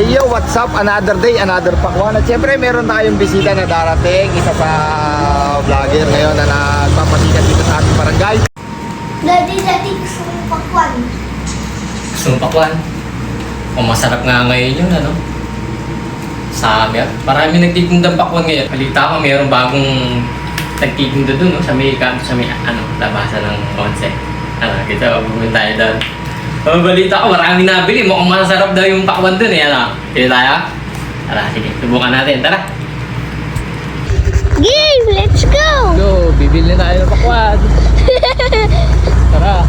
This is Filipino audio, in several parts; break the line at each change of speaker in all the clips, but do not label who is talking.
Hey yo, what's up? Another day, another pakwan. At syempre meron tayong bisita na darating. Isa sa vlogger ngayon na nagpapasikat dito sa ating barangay.
Dati gusto kong pakwan.
Gusto mo pakwan? O masarap nga ngayon yun, ano? Sa amin, marami nagtitinda pakwan ngayon. Balita ko, mayroong bagong nagtitinda dun, no? Sa may labasan ng Once. Kita, pupunta tayo doon. Balita ko, marami nabili. Mukhang masarap daw yung pakwan dun, eh, ano? Pili tayo? Tara, sige, subukan natin. Tara!
Game! Let's go!
Go! Bibili na tayo ng pakwan. Tara!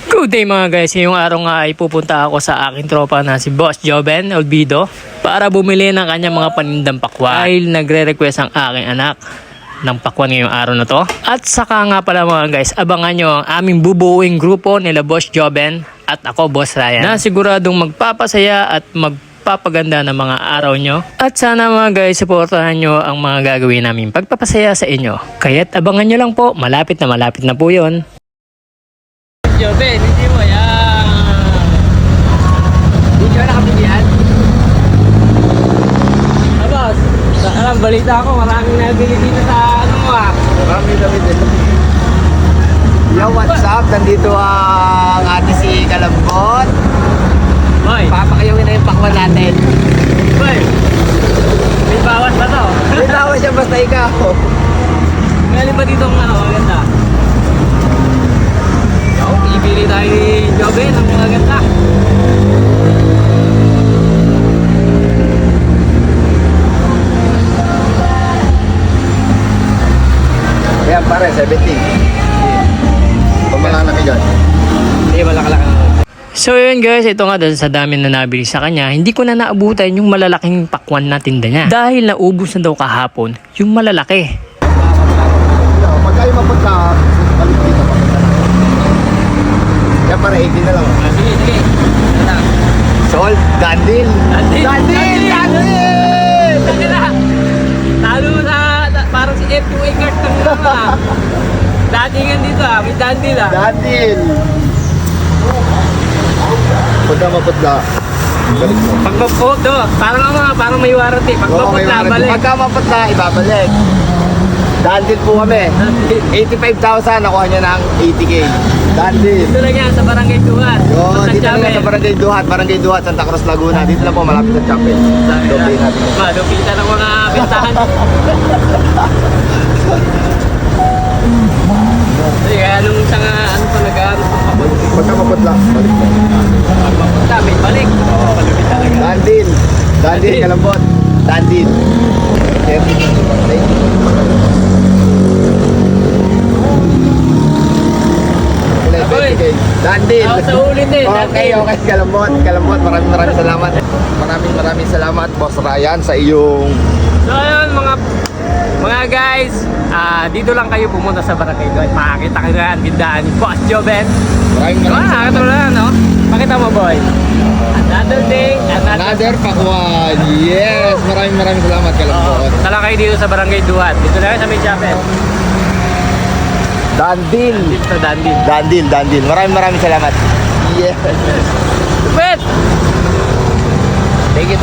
Good day mga guys, ngayong araw nga ay pupunta ako sa aking tropa na si Boss Joben Olvido para bumili ng kanyang mga panindang pakwan dahil nagre-request ang aking anak ng pakwan ngayong araw na to. At saka nga pala mga guys, abangan nyo ang aming bubuuing grupo nila Boss Joben at ako Boss Ryan na siguradong magpapasaya at magpapaganda ng mga araw nyo. At sana mga guys, supportahan nyo ang mga gagawin namin pagpapasaya sa inyo. Kaya't abangan nyo lang po, malapit na po yun. Joben, hindi mo yan. Hindi ka nakapilihan. Boss, alam, balita ko, maraming nabili dito sa ano mo ah.
Marami dito. Yo, what's up? Nandito ang ate si Kalambot.
Hoy,
Papakayawin na yung pakwan natin.
hoy. May bawas ba to?
May tawa siya basta ikaw.
Galing ba dito ang ano, maganda? Yo, ibili tayo ni Joben ang mga ganda.
Ayan pare, 70. Pamalaki dyan.
Hindi, malaki-laki na. So yun guys, ito nga dahil sa dami na nabili sa kanya, hindi ko na naabutan yung malalaking pakwan na tinda niya. Dahil naubos na daw kahapon yung malalaki.
Magkayo mapunta, balik dito. Kaya para 80 na lang.
Sige, sige.
Sold, done deal. Done deal!
Talo na, parang si F2A card ng mga. Datingan dito ah, may dandil ah.
Done deal. Punta maputla. Balik mo.
Pag maputla, parang may warranty. Pag maputla, balik.
Pagka maputla, ibabalik. Done deal po kami. 85,000, nakuha niya ng 80K. Done deal.
Dito lang yan, sa Barangay Duhat.
Yun, dito lang yan sa Barangay Duhat, Santa Cruz, Laguna. Dito lang po, malapit sa Chapel. Doble natin.
Dupita ng mga bentahan. Sige, anong isang ano pa nag-aaros ng kapot?
Pagka maputla, balik mo.
Pag maputla, may balik. Palupit talaga.
Done deal. Done deal, Kalambot. Done deal.
Aboy.
Done deal.
Sa ulit eh.
Okay, Kalambot. Maraming salamat. Maraming salamat, Boss Ryan, sa iyong...
So ayun mga guys, dito lang kayo pumunta sa Barangay Duhat. Makakita kayo na ang tindahan ni Boss Joben.
Maraming
Nakakatawa na, no? Pakita mo boy. Another day,
Another pakwan. Yes, maraming salamat, Kalambot.
Tala kayo dito sa Barangay Duhat. Dito lang kayo sa may chapel.
Done deal.
Dito Dandin.
Done deal. Maraming salamat. Yes.
Wait! Thank you.